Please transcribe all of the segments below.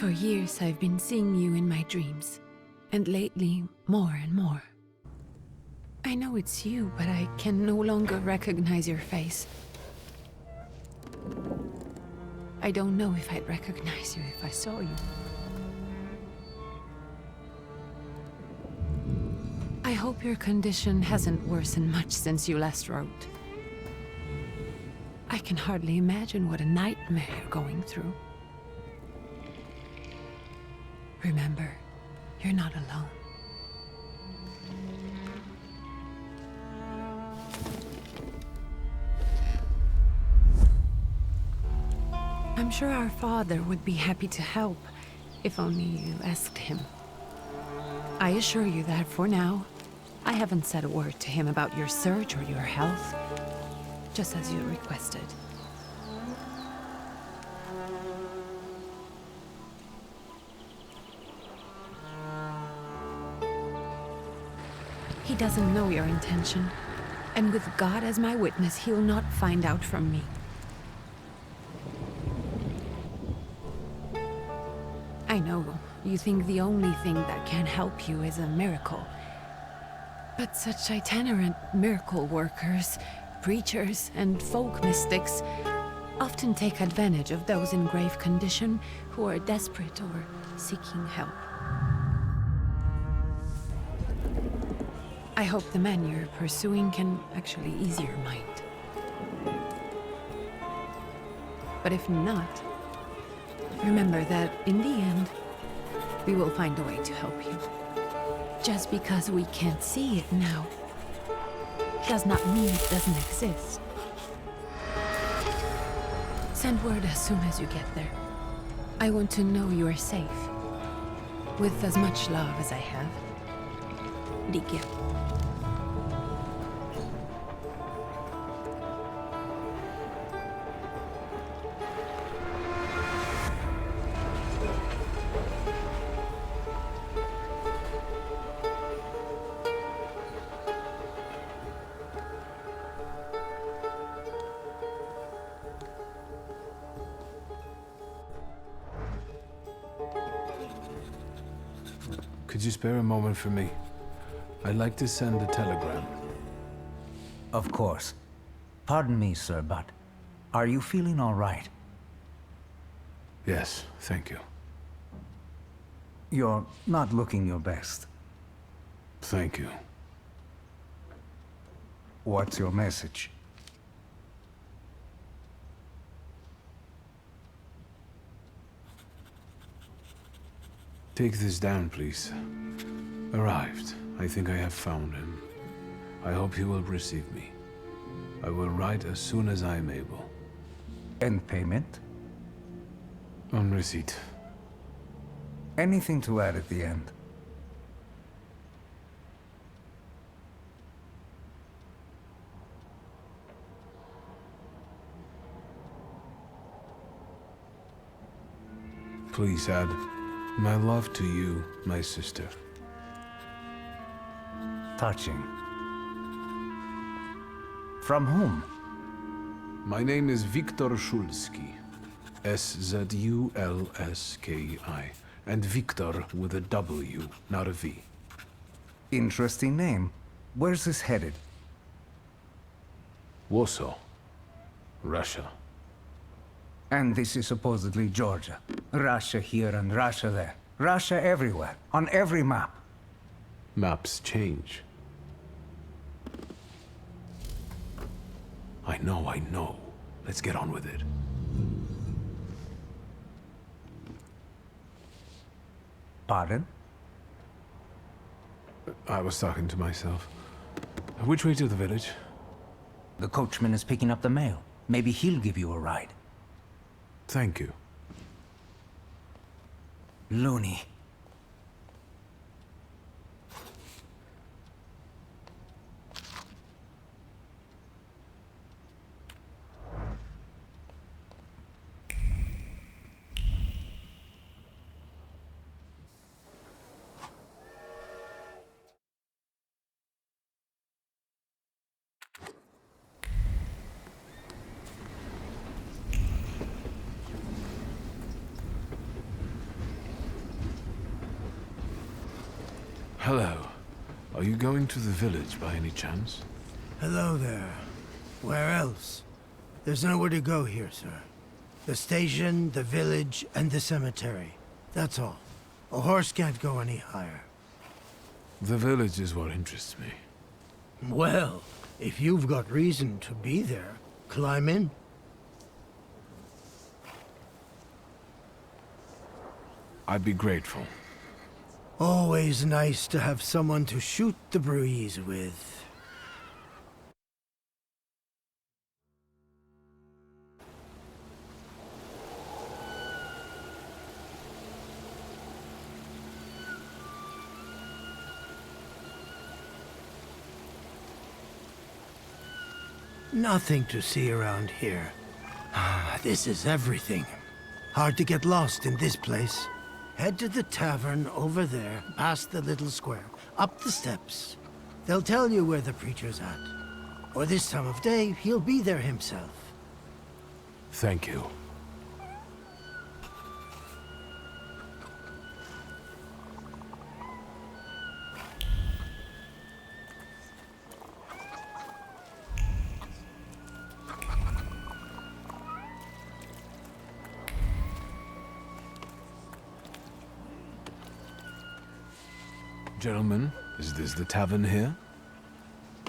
For years I've been seeing you in my dreams, and lately more and more. I know it's you, but I can no longer recognize your face. I don't know if I'd recognize you if I saw you. I hope your condition hasn't worsened much since you last wrote. I can hardly imagine what a nightmare you're going through. Remember, you're not alone. I'm sure our father would be happy to help, if only you asked him. I assure you that for now, I haven't said a word to him about your search or your health, just as you requested. He doesn't know your intention, and with God as my witness, he'll not find out from me. I know you think the only thing that can help you is a miracle. But such itinerant miracle workers, preachers, and folk mystics often take advantage of those in grave condition who are desperate or seeking help. I hope the man you're pursuing can actually ease your mind. But if not, remember that in the end, we will find a way to help you. Just because we can't see it now, does not mean it doesn't exist. Send word as soon as you get there. I want to know you are safe. With as much love as I have. Ligge. Could you spare a moment for me? I'd like to send a telegram. Of course. Pardon me, sir, but are you feeling all right? Yes, thank you. You're not looking your best. Thank you. What's your message? Take this down, please. Arrived. I think I have found him. I hope he will receive me. I will write as soon as I am able. And payment? On receipt. Anything to add at the end? Please add my love to you, my sister. Touching. From whom? My name is Viktor Szulski. Szulski. And Viktor with a W, not a V. Interesting name. Where's this headed? Warsaw. Russia. And this is supposedly Georgia. Russia here and Russia there. Russia everywhere, on every map. Maps change. I know. Let's get on with it. Pardon? I was talking to myself. Which way to the village? The coachman is picking up the mail. Maybe he'll give you a ride. Thank you. Loony. Hello. Are you going to the village by any chance? Hello there. Where else? There's nowhere to go here, sir. The station, the village, and the cemetery. That's all. A horse can't go any higher. The village is what interests me. Well, if you've got reason to be there, climb in. I'd be grateful. Always nice to have someone to shoot the breeze with. Nothing to see around here. This is everything. Hard to get lost in this place. Head to the tavern over there, past the little square, up the steps. They'll tell you where the preacher's at. Or this time of day, he'll be there himself. Thank you. Gentlemen, is this the tavern here?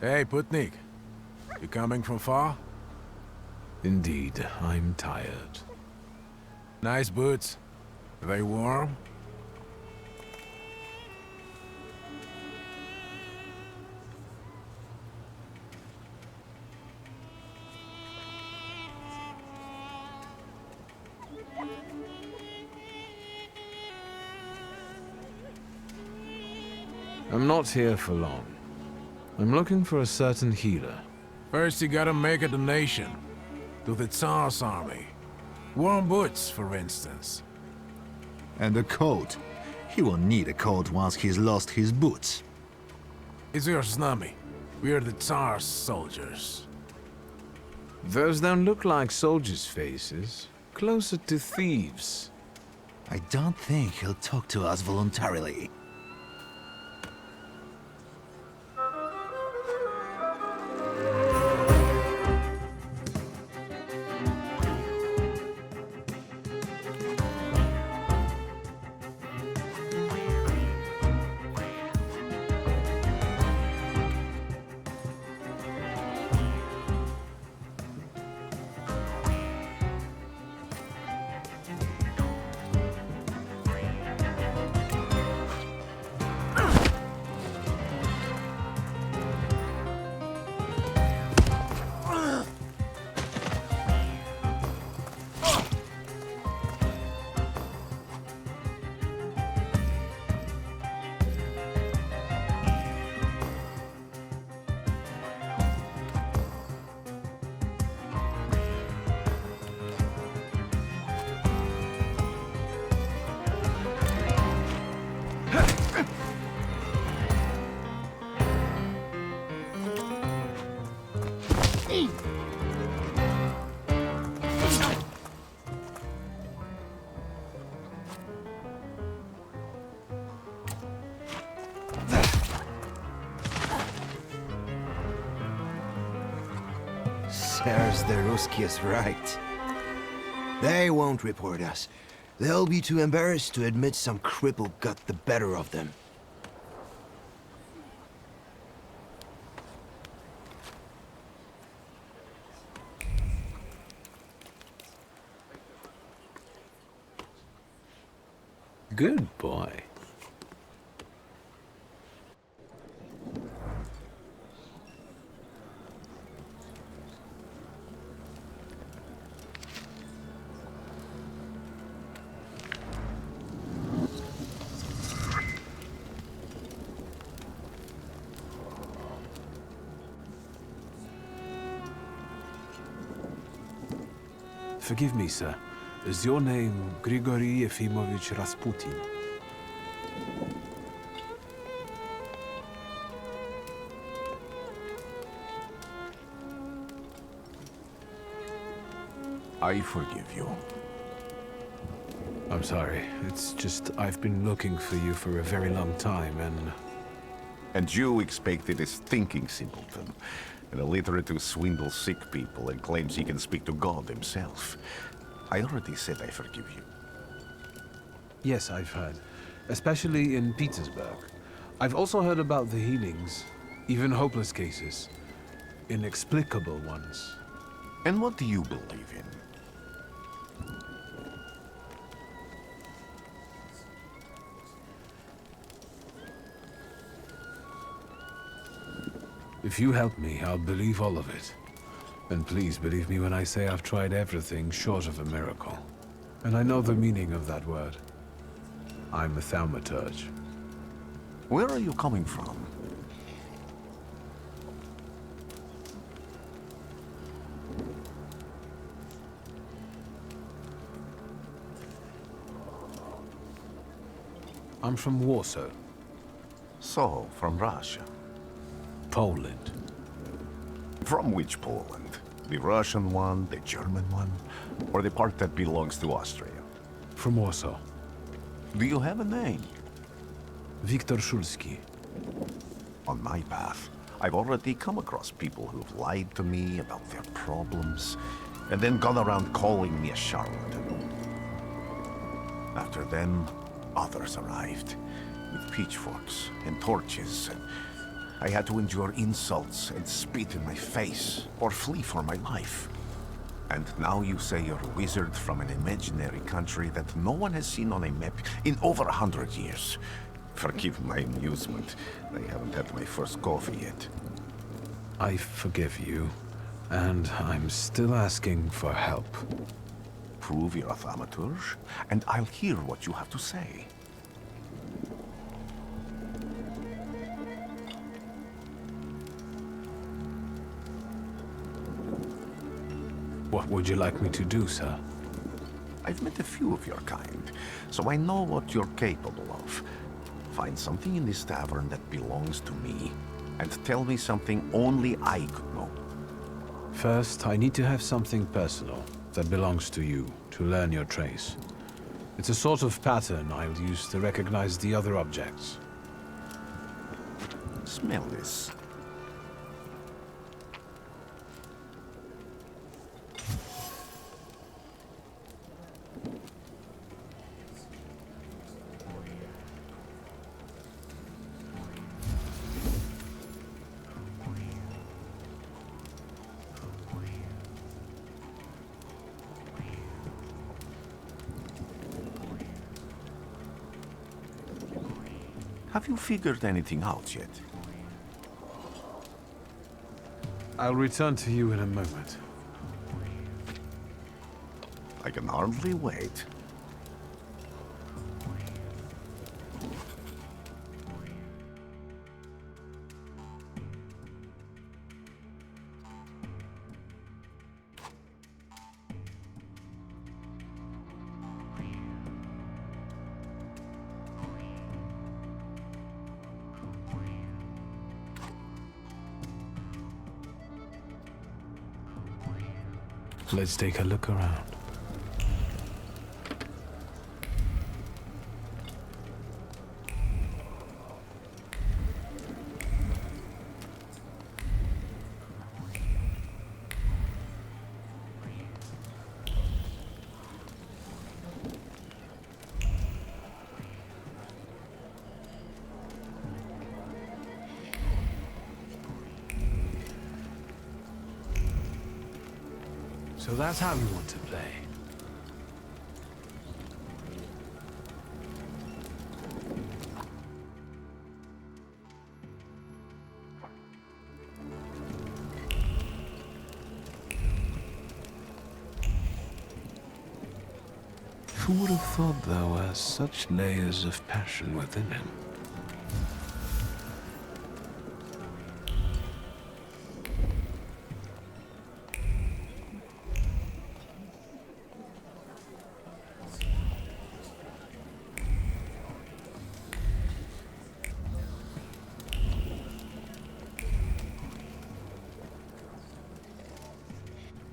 Hey, Putnik. You coming from far? Indeed, I'm tired. Nice boots. Are they warm? I'm not here for long. I'm looking for a certain healer. First, you gotta make a donation. To the Tsar's army. Warm boots, for instance. And a coat. He won't need a coat once he's lost his boots. It's your snummy. We're the Tsar's soldiers. Those don't look like soldiers' faces. Closer to thieves. I don't think he'll talk to us voluntarily. There's the Ruskies right. They won't report us. They'll be too embarrassed to admit some cripple got the better of them. Good boy. Forgive me, sir. Is your name Grigory Yefimovich Rasputin? I forgive you. I'm sorry. It's just I've been looking for you for a very long time, and And you expect it is thinking simpleton, an illiterate who swindles sick people and claims he can speak to God himself. I already said I forgive you. Yes, I've heard. Especially in Petersburg. I've also heard about the healings, even hopeless cases. Inexplicable ones. And what do you believe in? If you help me, I'll believe all of it. And please believe me when I say I've tried everything short of a miracle. And I know the meaning of that word. I'm a Thaumaturge. Where are you coming from? I'm from Warsaw, So, from Russia. Poland. From which Poland? The Russian one, the German one, or the part that belongs to Austria? From Warsaw. Do you have a name? Wiktor Szulski. On my path, I've already come across people who've lied to me about their problems, and then gone around calling me a charlatan. After them, others arrived, with pitchforks and torches, and I had to endure insults and spit in my face, or flee for my life. And now you say you're a wizard from an imaginary country that no one has seen on a map in over 100 years. Forgive my amusement. I haven't had my first coffee yet. I forgive you, and I'm still asking for help. Prove you're a Thaumaturge, and I'll hear what you have to say. What would you like me to do, sir? I've met a few of your kind, so I know what you're capable of. Find something in this tavern that belongs to me, and tell me something only I could know. First, I need to have something personal that belongs to you to learn your trace. It's a sort of pattern I'll use to recognize the other objects. Smell this. Have you figured anything out yet? I'll return to you in a moment. I can hardly wait. Let's take a look around. So that's how you want to play. Who would have thought there were such layers of passion within him?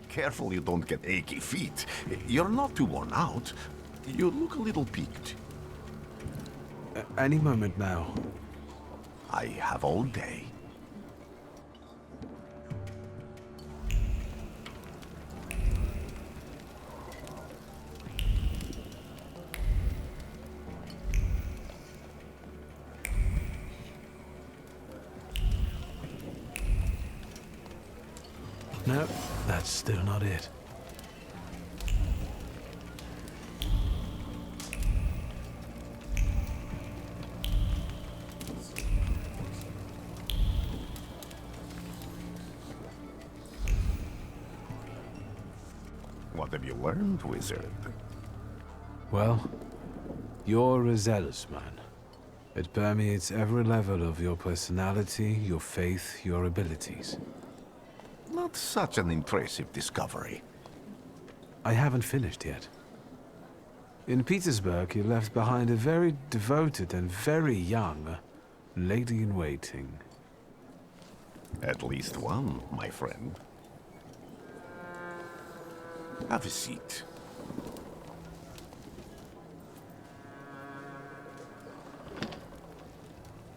Careful you don't get achy feet. You're not too worn out. You look a little peaked. Any moment now. I have all day. No, that's still not it. What have you learned, wizard? Well, you're a zealous man. It permeates every level of your personality, your faith, your abilities. Not such an impressive discovery. I haven't finished yet. In Petersburg, you left behind a very devoted and very young lady-in-waiting. At least one, my friend. Have a seat.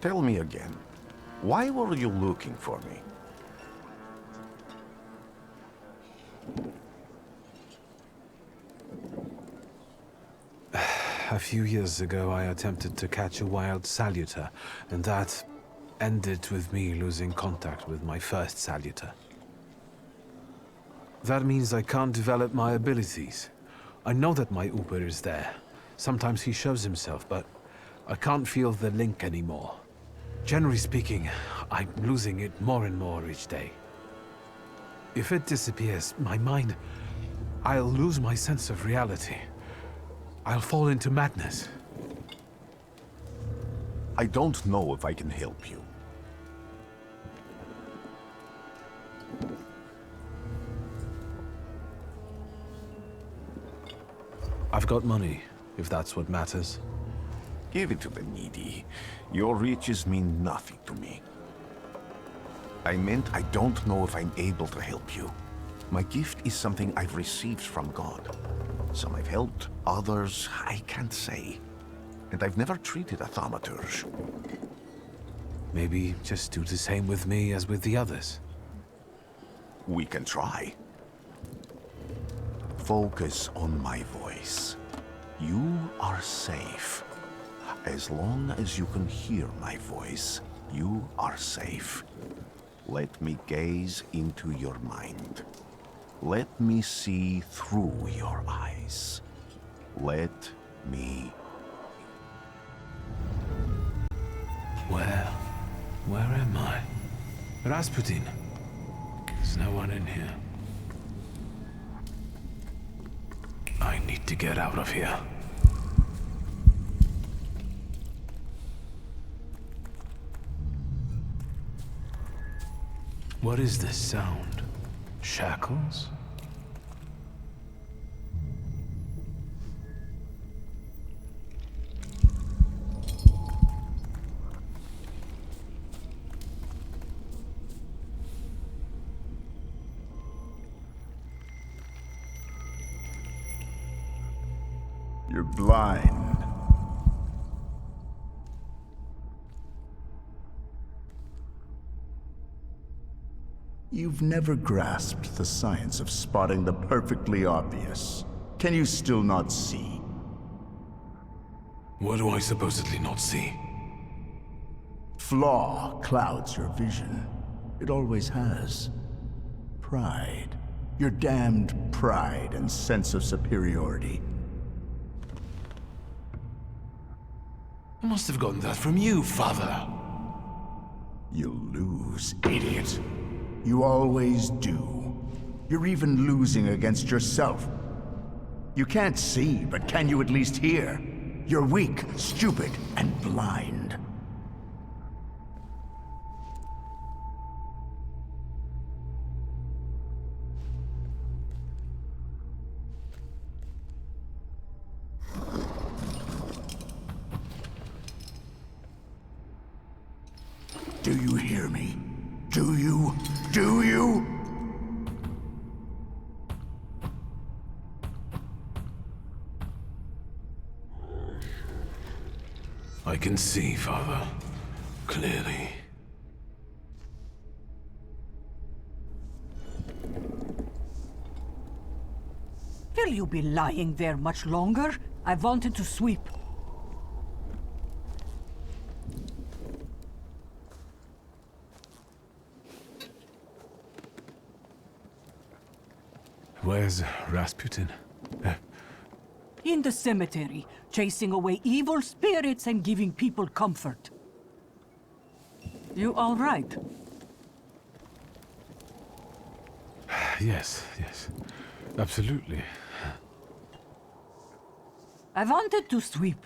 Tell me again, why were you looking for me? A few years ago, I attempted to catch a wild salutor, and that ended with me losing contact with my first salutor. That means I can't develop my abilities. I know that my Uber is there. Sometimes he shows himself, but I can't feel the link anymore. Generally speaking, I'm losing it more and more each day. If it disappears, my mind... I'll lose my sense of reality. I'll fall into madness. I don't know if I can help you. I've got money, if that's what matters. Give it to the needy. Your riches mean nothing to me. I meant I don't know if I'm able to help you. My gift is something I've received from God. Some I've helped, others I can't say. And I've never treated a Thaumaturge. Maybe just do the same with me as with the others. We can try. Focus on my voice. You are safe. As long as you can hear my voice, you are safe. Let me gaze into your mind. Let me see through your eyes. Let me... Where am I? Rasputin. There's no one in here. I need to get out of here. What is this sound? Shackles? You're blind. You've never grasped the science of spotting the perfectly obvious. Can you still not see? What do I supposedly not see? Flaw clouds your vision. It always has. Pride. Your damned pride and sense of superiority. I must have gotten that from you, Father. You'll lose, idiot. You always do. You're even losing against yourself. You can't see, but can you at least hear? You're weak, stupid, and blind. Do you hear me? Do you? Do you? I can see, Father. Clearly. Will you be lying there much longer? I wanted to sweep. Where's Rasputin? In the cemetery, chasing away evil spirits and giving people comfort. You all right? Yes, absolutely. I wanted to sweep.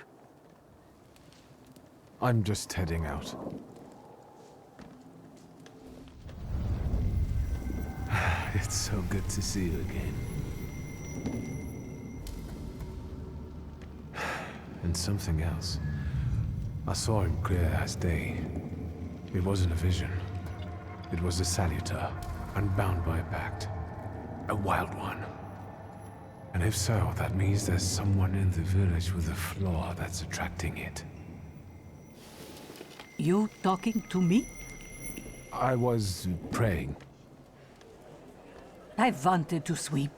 I'm just heading out. It's so good to see you again. And something else. I saw him clear as day. It wasn't a vision. It was a salutor, unbound by a pact. A wild one. And if so, that means there's someone in the village with a flaw that's attracting it. You talking to me? I was praying. I wanted to sweep.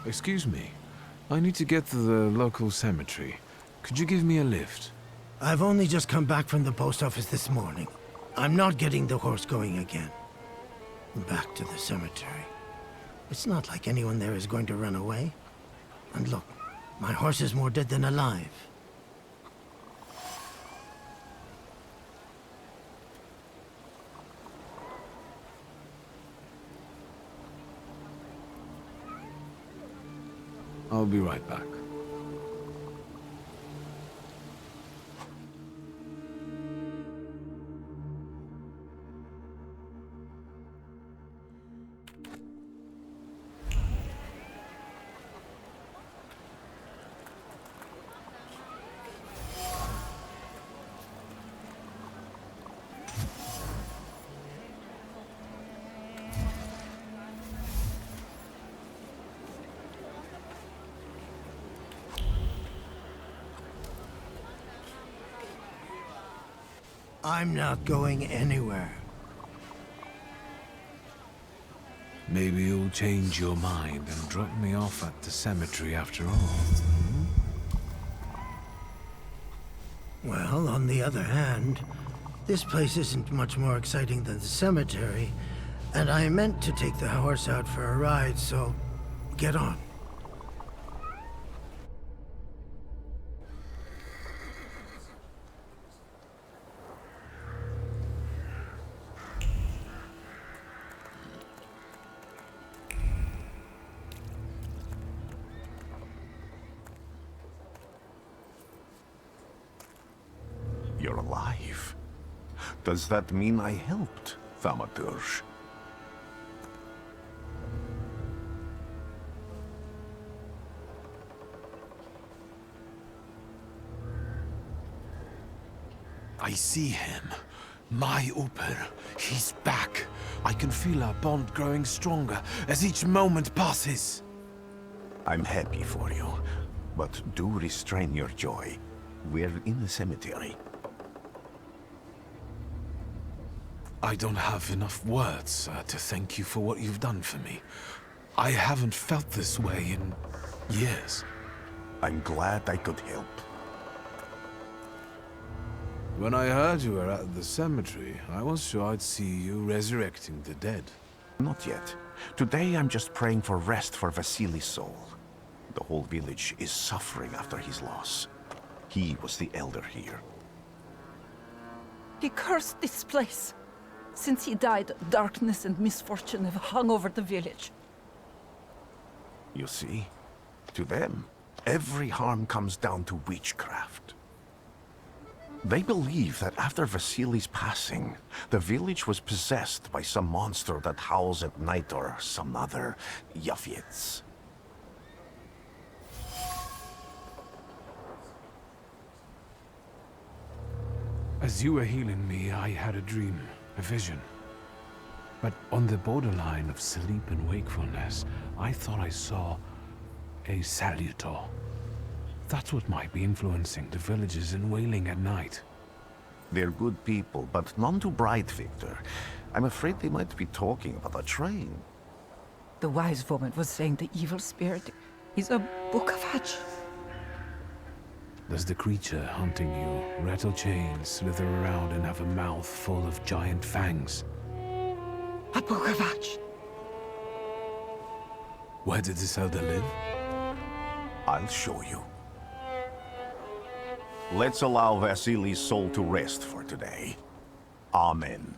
Excuse me. I need to get to the local cemetery. Could you give me a lift? I've only just come back from the post office this morning. I'm not getting the horse going again. Back to the cemetery. It's not like anyone there is going to run away. And look, my horse is more dead than alive. I'll be right back. I'm not going anywhere. Maybe you'll change your mind and drop me off at the cemetery after all. Well, on the other hand, this place isn't much more exciting than the cemetery, and I meant to take the horse out for a ride, so get on. You're alive. Does that mean I helped, Thaumaturge? I see him. My Uber. He's back. I can feel our bond growing stronger as each moment passes. I'm happy for you, but do restrain your joy. We're in the cemetery. I don't have enough words to thank you for what you've done for me. I haven't felt this way in years. I'm glad I could help. When I heard you were at the cemetery, I was sure I'd see you resurrecting the dead. Not yet. Today I'm just praying for rest for Vasily's soul. The whole village is suffering after his loss. He was the elder here. He cursed this place. Since he died, darkness and misfortune have hung over the village. You see? To them, Every harm comes down to witchcraft. They believe that after Vasily's passing, the village was possessed by some monster that howls at night or some other Yafits. As you were healing me, I had a dream, a vision. But on the borderline of sleep and wakefulness, I thought I saw a salutor. That's what might be influencing the villagers in wailing at night. They're good people, but none too bright, Victor. I'm afraid they might be talking about a train. The wise woman was saying the evil spirit is a Bukavach. Does the creature hunting you rattle chains, slither around, and have a mouth full of giant fangs? A Bukavach. Where did this elder live? I'll show you. Let's allow Vasily's soul to rest for today. Amen.